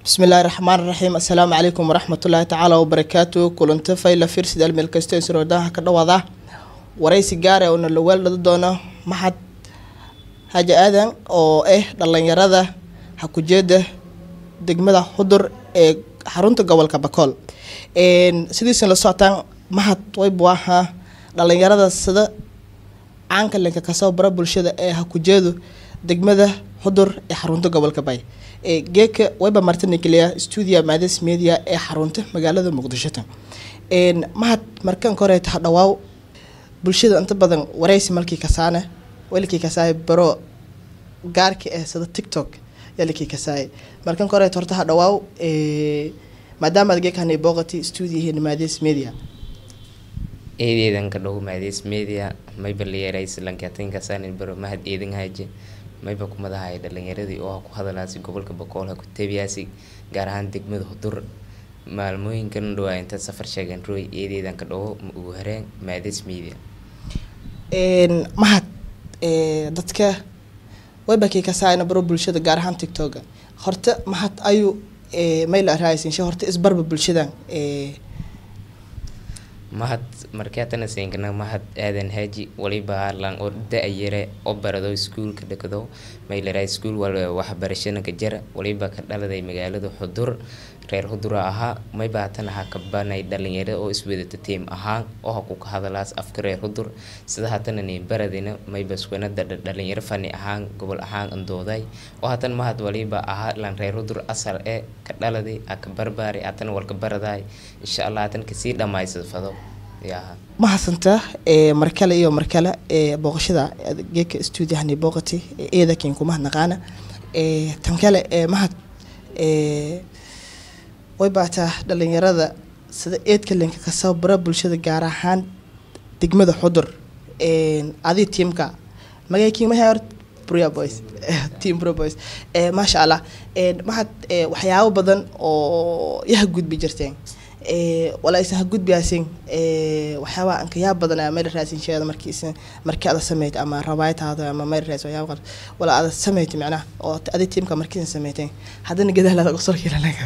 بسم الله الرحمن الرحيم. السلام عليكم ورحمة الله تعالى وبركاته. كلنت فايلة فيرسي دال ملكستو سروداها كدوضة ورئيس جارة وإن الأول لدونا ما حد حاجة آذن أو دلنا يرادا حكوجده دقمدا حضر حرونت قبل كبكول إن سيدي لصوتان ما حد ويبواها دلنا يرادا سدا عنك اللي كساو برا بلشدة حكوجده دقمدا حضر حرونت قبل كباي جيك ويبا مارتن كليا استوديو مادس ميديا حرونته مقالة مقدشة إن ما حد مركان كورة تحدواو بلشدة أنت بدن ورئيس ملكي كسانة ولكي كساي برو gaarka sida TikTok yalkii ka saay markan kore torta dhawaw maadaama aad geekan booqati studio Maadis Media eedeedan ka dhaw Maadis Media may baliyay islankatin ka saanin baro mahad eedan haaje may ba kumadahay dhalinyaradii oo ku hadalaasi gobolka Boqol ku tabiyaasi gaar ahaan degmada Hudur maalmooyinkan dhawaa inta safar sheegan rooy eedeedan ka dhaw ugu hareen Maadis Media mahad dadka ويبكي كسائنا برو بلشدة جارهان تيك توك خرت ما حد أيو ميل أرهايسين شو خرت إسبر ببلشدة ما حد مركاتنا سينكنا ما حد آذن هاجي ولي بهار لان أو دايرة أو بردو سكول كده ميل راي سكول ولا واحد برشنا كجرا ولي بكرة ذي مجال حضور غير حضور أها ما يبعتنا هكبنا يدلني أو اسود التيم أها أو حقوق هذا لاس أفكار حضور سده هتنا نبردنا ما يبسونا دلني رفني أها قبل أها أندوداي أو هتنا ما هاد ولي بأها لان غير حضور أصل كرة ذي أكبر باري هتنا والكبر ذاي إن شاء الله هتنا كثير لما يصفدوا ما حسنته مركلة إيو مركلة بوغشدا جيك استوديو هني بوغتي إذا كينكم مهنا قانا تمكلة ما حد ويبعته دلين يرادا سدا كلين كساو برا بلشدا جارهان دقمدا حضر عادي تيمكا ما جايكين ما هيرت بريا بويس تيم برو بويس ما شاء الله ما حد وحياة بدن أو يهجود بجرتين ولا يسهجود بياسين وحياة أنك يا بدن أمير راسين شيء هذا مركز هذا سميت أما رواية هذا أما أمير راس ولا هذا سميت معناه أو عادي تيمكا مركز سميتين هذا نجده لا قصر كذا لك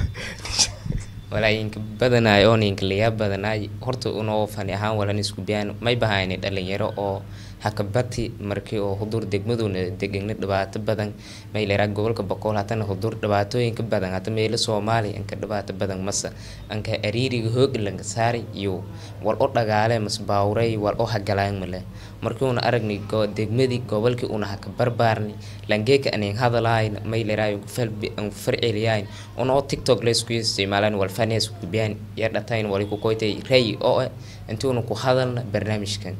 ولا ينك بدنا يونينك ليا بدنا هرتو أنو فني هان ولا نسكو بيان ما يبهايني دلنيرو أو hakabati markii oo hudur degmaduna deegaanada dhibaato badan may leeyahay gobolka Boqol hatana hudur dhibaatooyinka badan hata meel Soomaali anka dhibaato badan masa anka ariiriga hoog laga saaray iyo wal oo dhagaale mas baawray wal oo hagalaan male markii uu aragnay degmadii gobolka uu haka barbaarni langeeka aneen hadalayn may leeyahay falbi an farciliyaan oo TikTok la isku isticmaalaan wal fanees ku biyaan ya dhatayn wali ku koytay ray oo intuu ku hadalna barnaamijkan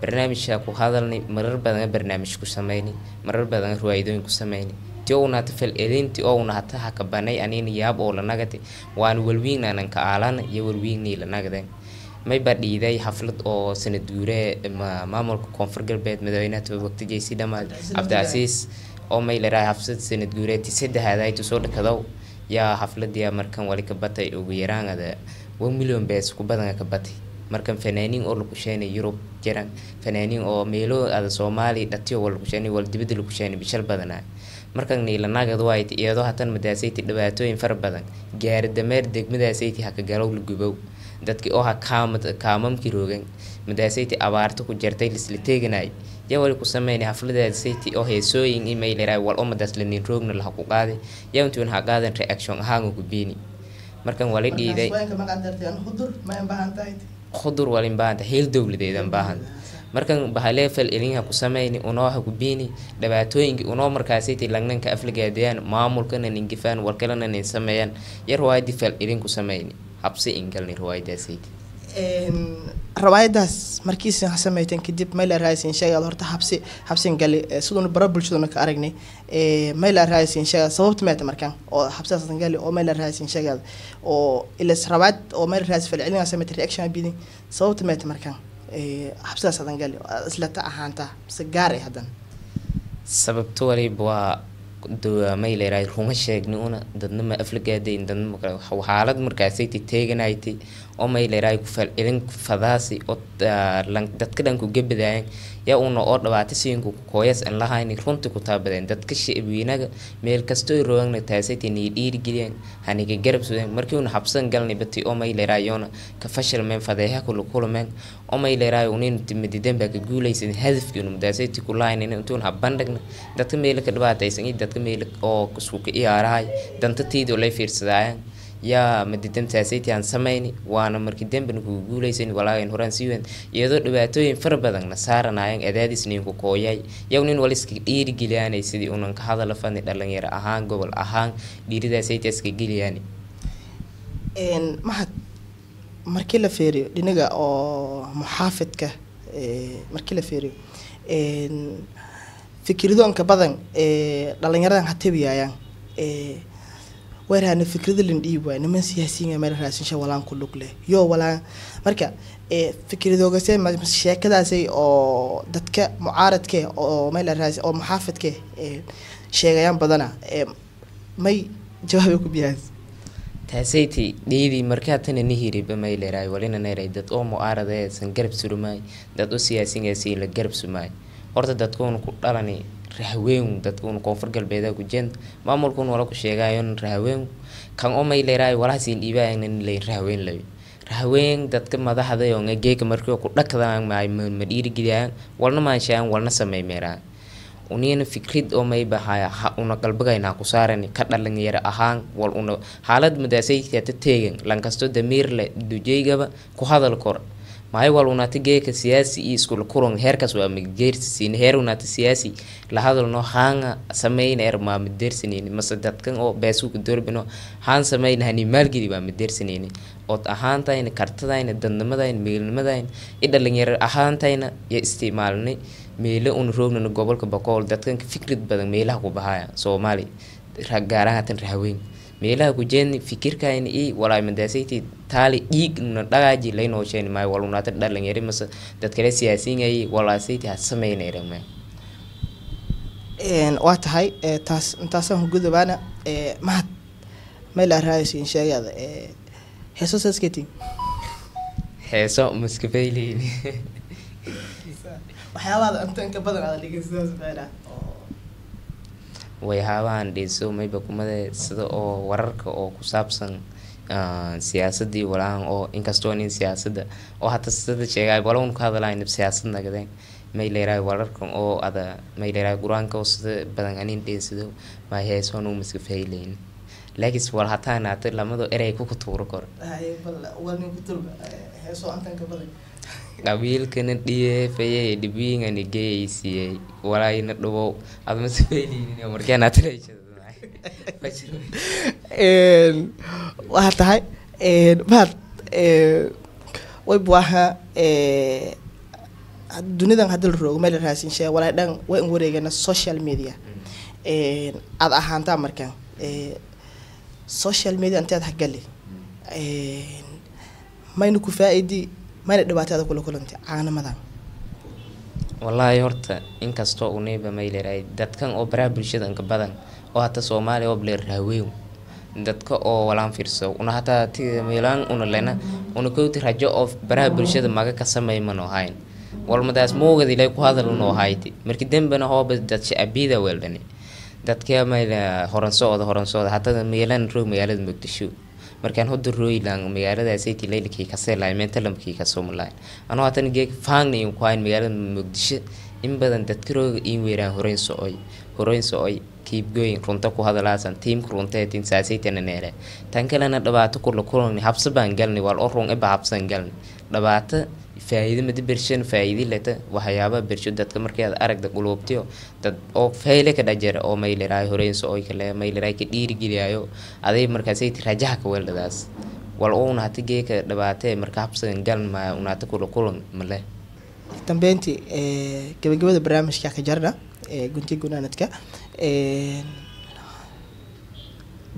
برنامج أكو هذا المرر بدنا برنامج كسميني مرر بدنا روايدين كسميني تيونا تفل إذن تيونا هتها كبناي أني نياب أو لنجتي وأنا ولوين أنا كعلان يولويني لنجدين ما يبدي ذي حفلة أو سنة دورة ما مال كونفرجر بيت مدينة وقت جيسي دم عبد العزيز أو ما يلرا حفلة سنة دورة تسد هذا تصور كذا يا حفلة دي أمريكان ولي كبتة وغيران هذا 1 مليون بس كبدنا كبتة markan fanaaniin oo lagu sheenay Europe jiraan fanaaniin oo meelo ada Soomaali dhatiyo wal ku sheenay wal dibadda lagu sheenay bishal badanaa markan niilanaagad waayt iyadoo hatan madaasayti dhibaatooyin far badan gaar dameer degmadaasaytii haka galow la gubow dadkii oo ha kaamamkii roogan madaasayti abaarta ku jirtay lisla teeganay yaa wali ku sameeyay xafladaasaytii oo heesooyin email raay wal oo madaas la nin roogna la ku qaaday yaa intuu ha qaadan reaction ahaan ugu biini markan wali dhiiday خضر ولا بعد هيل دولة إذا بعد مركن بحاله فالإلينها كسميني ونوها كبيني دبعتوين ونومر كاسيتي لعنن كأفلق ديان معمول كنا ننجفان وكلنا نسميان يرواي دي فالإلين كسميني حبسي إنكلني رواي ده سيتي رواية داس مركز حسميتين كديب ميل رايسين شيء على هرت حبسين قالي سودون بربل شو دونك أرجني ميل رايسين شيء صوت مات مركان أو حبسة قالي أو ميل رايسين شيء أو إلا سرابات أو ميل رايس في العلم حسميت رياكشن بيني صوت مات مركان حبسة قالي أسلت أهانتا سجاري هذا سبب توري بوا may leeyahay ruma sheegni una dadna ma aflagaadeen dadna xaalad markaasay teeganaaytay oo may leeyahay ku fal ilin fadaasi oo dadka dhan ku gabadayeen yaa una oo dhawaatisiinku kooyas aan lahayn runtii ku taabadeen dadka shicibinaga meel kasto ay roogna taasaytii dhiiri geliyeen haniga garab sudeen markii una habsan galnay bati oo may leeyahay yoona ka fashil meen fadeeha kulumeen oo may leeyahay unin timideen baa ka guulaysan hadafkii una taasaytii ku lahayn intuu habandagna dadka meel ka dhawaataysan dadka meel oo isku ka ciyaarahay danta tiido lay fiirsadayaan yaa madidan taasaytii aan sameeyni waana markii damban ku guulaysan walaayn horaan siiween iyadoo dhibaatooyin far badan na saaranayaan adaadisniin ku kooyay nin wal iska dhiiri geliyaanay sidii unan ka hadal fani dhalinyaro ahaan gobol ahaan dhiiridaasaytii iska geliyaanay maxad markii la feeriyo dhinaga oo muxaafidka markii la feeriyo fikirdoonka badan dhalinyaradan hatabiyayaan weerana fikrada lindhiib way niman siyaasiyiin meel raasinsha walaan ku lug leh yo walaan marka fikradooga sheekadaasay oo dadka mucaaradka oo meel raasi oo muxaafidka sheegayaan badana may jawaab ku biyaan taasaytii dhiidi markaa tan nihiriba may leeyahay walina neeray dad oo mucaarada san garab surmay dad oo siyaasiyiin la garab sumay horta dadkoon ku dhalani rahweyn dadkoon koonfur galbeeda ku jeen maamulkoon wala ku sheegayoon rahweyn kan oo may leeyahay wala siin dhiibaan leey rahweyn dadka madaxda oo geeka markii ku dhakadaan ma dhiiri geliyaan walna ma shaan walna sameey meeraan unina fikrad oo may bahaya una qalbigayna ku saaran ka dhalinyaro ahaan wal una xaalad madaasayta teegan lankasto damiir le dujeygaba ku hadal kor maay wal una geeka siyaasi isku kulan heerkas waa migjeersiin heer una siyaasi la hadalno haanga sameeyna erma mideersineen masadadkan oo beesu ku doorbino haan sameeyna hani maalgidi waa mideersineen oo ahaantayna kartadayna dadnimadayna meelnimadayna dhalinyaro ahaantayna ya isticmaalnay meelo un roogna gobolka Bakool dadkan fikrad badan meelaha ku bahaya Soomaali gaaraha tan rahweyn meelaha ku jeen fikirkayna walaay madaasaytii taali dhiigna dhagaaji leeyno sheen may waluna ta dhalinyaro mas dad kale siyaasiyiin ay walaasaytii sameeynayeen waa tahay taasaan gudabaana mahad meel raaysin sheegada heeso saskati heeso muskafayliin waxyaabaha inta badan aad dhigaysaas meela way haabaan dhiso mayba kumada sida oo wararka oo ku saabsan siyaasadii walaan oo inkastoo in siyaasadda oo hata sida sheegay walaun ka hadlayn siyaasad nagade may leeyahay wararka oo ada may leeyahay quraanka oo sida badan anin dhiso ma heeso noo muskafayliin laakiin wal hataa naata lamado erey ku tuuro kor ay bal wal nin ku turba heeso antan ka badan qabiilkana dhiyay dhibiinga nigeeyay walaayna dhawo adma sameeyeen markaan atrayshado waxa tahay baad way buaha dunidan hadal roog meel raashin shay walaay dhan way wareegana social media ad ahaanta markaan social media inta hagali maynu ku faa'iidi mana dhibaatada kula kulantay caanamadan wallahi horta inkastoo uu neeba may leeyahay dadkan oo baraha bulshada ka badan oo hata Soomaaliya oo bleer rahweyn dadka oo walaan fiirso una hata meelan una lena una kooti rajo of baraha bulshada maga ka sameeyman oo hayn walmadaas moogadi ilay ku hadal noo hayti markii dambana hooba dad shacbiyada weeldani dadka may horan sooda hata meelan roog magaalada Muqdisho markaan hodo rooylan magaalada Sayti Leylkii ka seelay mentalamkii ka Soomaaliya anoo hatan geek faangni ku hayn magaalada Muqdisho in badan dadka roog in weeraan horeyn sooy keep going runta ku hadalaasan team runteetin saasaytana neere tan kalena dhibaato ku kulan habsabaan galni wal oo run habsan galni dhibaato faa'iido mid bershan faa'iido leta waxyaaba bersho dadka markay aragda qulubtiyo dad oo fayle ka dhajeer oo may leeyahay horeyn sooy kale may leeyahay ka dhiiri geliyayo aday markaas ay rajaha ka weeladaas wal oo una hatige ka dhibaato marka habsan galma una ta kulan male dambeyntii gabagabada barnaamijka ka jarna gunti gunaanadka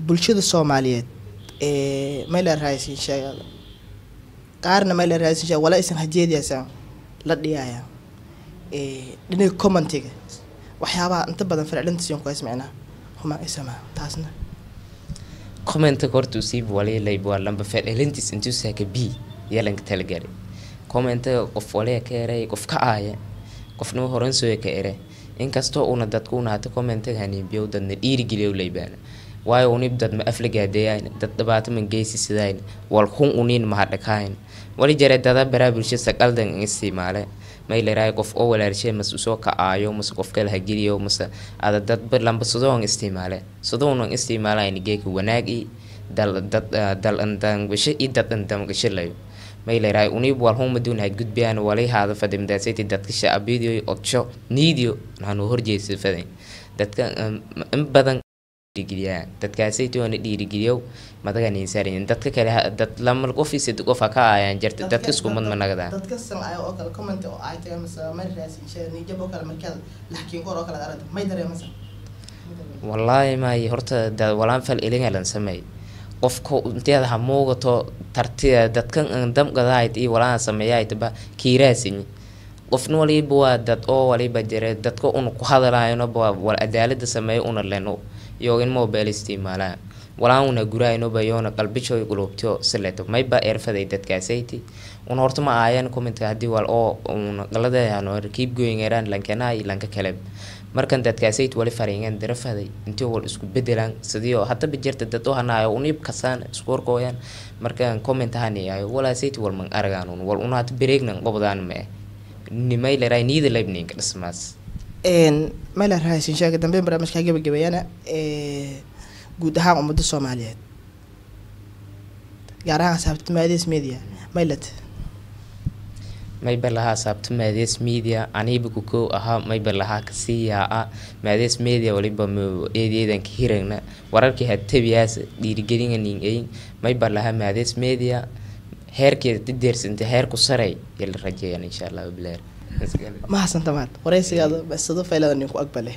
bulshada Soomaaliyeed meel raaysin sheegay qaarna meel raaysin sheegay wala isan hajeediyaysan la dhiyaya dhinaca commentiga waxyaabaha inta badan farcelintiisa ku ismicnaa xumaan ay samaa taasna comment horta usiib wali layb waa lamba fadhilintis intuu saaka b yalanka talagari comment qof wali ka eray qof ka aaya qofna horan soo ka eray inkastoo una dadku una hata comment hani biyo dadna dhiirigeliyo laybaan waayo unib dad ma aflagaadayaan dad dhibaato man geysi sidaan wal xun unin ma hadhakayn wali jare dada barabulsha saqaldan isticmaale may leeyahay qof oo walaalshay mas soo ka aayo mas qof kale hagiriyo mas ada dad lamba sodoon isticmaalaan isticmaalaan geek wanaagi dal andan wishi idad andan gashalayo may leeyahay unib wal hum maduna gudbiyaan wali hada fadimdaasay dadka shacbiyo odsho niidiyo nanu horjeysay faday dadka in badan digriya dadkaasay toona dhiirigeliyo madagan saarin dadka kale dad lama office qof ka ayaan jirta dadka isku mid ma nagada dadka san ay oo kale comment oo ay tahay mas'ala ma raasi sheeni jabo kale markaa laakiin kor oo kale arag may dareemaysa wallahi ma horta dad walaan fal ilingalan samay qofka inteeda ha muuqato tartiya dadkan damqadaayt iyo walaan sameeyay taba kiiraasin qofna waliba waa dad oo waliba jira dadka uu ku hadalaayno wal cadaalada sameeyo una leno iyo in mobile isticmaalaan walaan una guraayno bayona qalbicho qulubto saleeto mayba erfaday dadkaasayti una horta ma aayaan comment hadii wal oo una qaladaayano keep going around lankanay lanka kale markan dadkaasayt wali fariingan darafaday intii wal isku bedelaan sidoo hadda bijirta dad oo hanaayo unib kasaan isku qorqooyaan markan comment hanayo wala sayt wal man aragaan wal una had breaknan qobdaan ma nimay leeyahay niida leebninka dhismaas ma la raaysin sheega dambe barnaamijka gabagabeeyana guud ahaan ummadda Soomaaliyeed gaar ahaan sababta maadis media maylat may balaha sababta maadis media aniiba ku aha may balaha ka siiyaa maadis media waliba eedeedan ka hiragna wararkii hatabiyaas dhiirigelin ay may balaha maadis media heerkeeda deersanta heer ku saray yeel rajeeyaan insha Allah bilaar ما حسن تمام ورئيس هذا بس هذا فعلا إنه أقبله